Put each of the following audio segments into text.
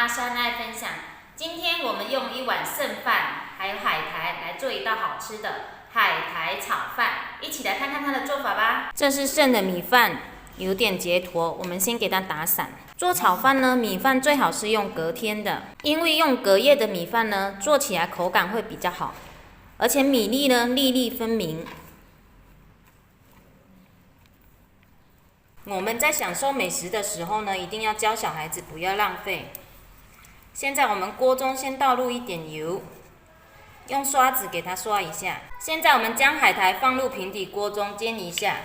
阿山爱分享。今天我们用一碗剩饭还有海苔来做一道好吃的海苔炒饭，一起来看看它的做法吧。这是剩的米饭，有点结坨，我们先给它打散。做炒饭呢，米饭最好是用隔天的，因为用隔夜的米饭呢，做起来口感会比较好，而且米粒呢粒粒分明。我们在享受美食的时候呢，一定要教小孩子不要浪费。现在我们锅中先倒入一点油，用刷子给它刷一下。现在我们将海苔放入平底锅中煎一下，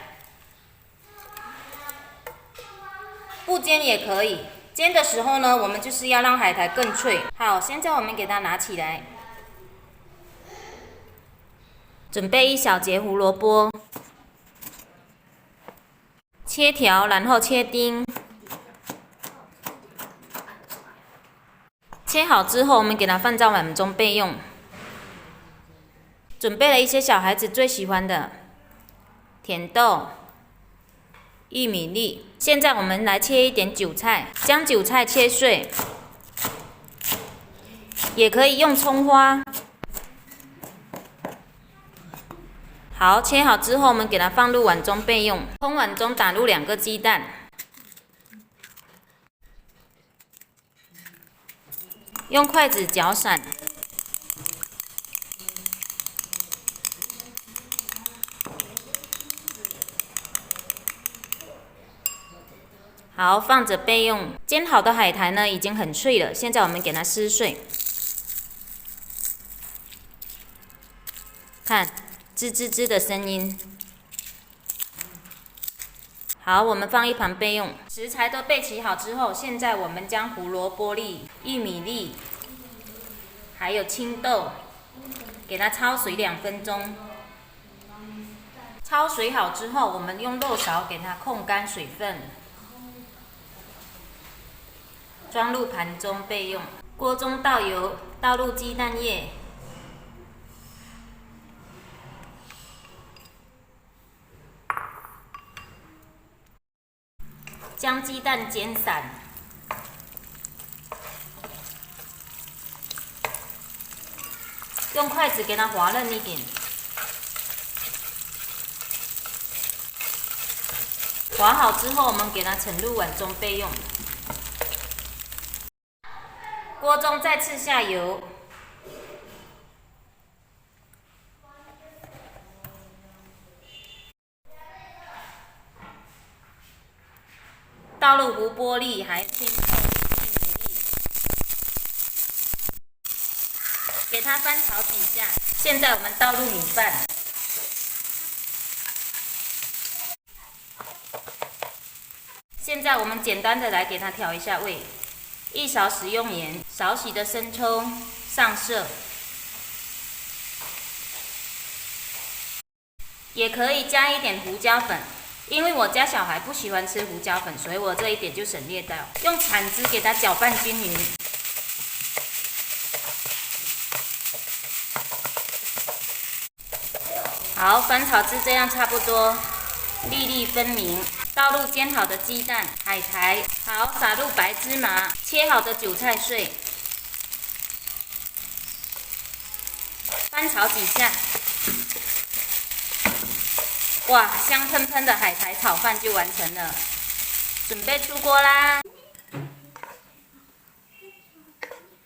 不煎也可以。煎的时候呢，我们就是要让海苔更脆。好，现在我们给它拿起来，准备一小节胡萝卜，切条然后切丁。切好之后，我们给它放在碗中备用。准备了一些小孩子最喜欢的甜豆、玉米粒。现在我们来切一点韭菜，将韭菜切碎，也可以用葱花。好，切好之后，我们给它放入碗中备用。空碗中打入2个鸡蛋。用筷子搅散，好，放着备用。煎好的海苔呢，已经很脆了，现在我们给它撕碎，看，吱吱吱的声音。好，我们放一旁备用。食材都备齐好之后，现在我们将胡萝卜粒、玉米粒，还有青豆，给它焯水2分钟。焯水好之后，我们用肉勺给它控干水分，装入盘中备用。锅中倒油，倒入鸡蛋液。将鸡蛋煎散，用筷子给它滑嫩一点。滑好之后，我们给它盛入碗中备用。锅中再次下油，倒入胡萝卜粒，还有青豆、玉米粒，给它翻炒几下。现在我们倒入米饭，现在我们简单的来给它调一下味，1勺食用盐，少许的生抽上色，也可以加一点胡椒粉。因为我家小孩不喜欢吃胡椒粉，所以我这一点就省略掉。用铲子给它搅拌均匀。好，翻炒至这样差不多，粒粒分明。倒入煎好的鸡蛋、海苔，好，撒入白芝麻，切好的韭菜碎，翻炒几下。哇，香喷喷的海苔炒饭就完成了，准备出锅啦！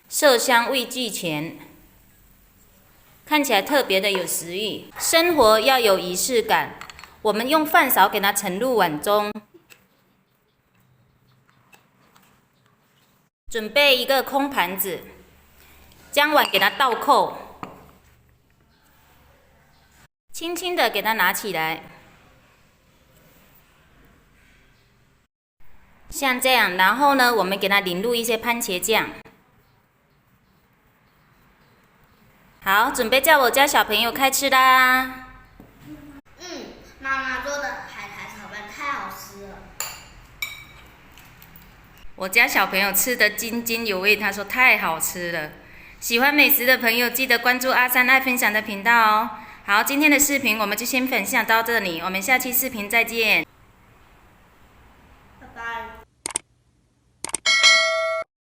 色香味俱全，看起来特别的有食欲。生活要有仪式感，我们用饭勺给它盛入碗中，准备一个空盘子，将碗给它倒扣。轻轻的给它拿起来，像这样，然后呢，我们给它淋入一些番茄酱。好，准备叫我家小朋友开吃啦！妈妈做的海苔炒饭太好吃了。我家小朋友吃得津津有味，他说太好吃了。喜欢美食的朋友，记得关注阿山爱分享的频道哦。好，今天的视频我们就先分享到这里，我们下期视频再见。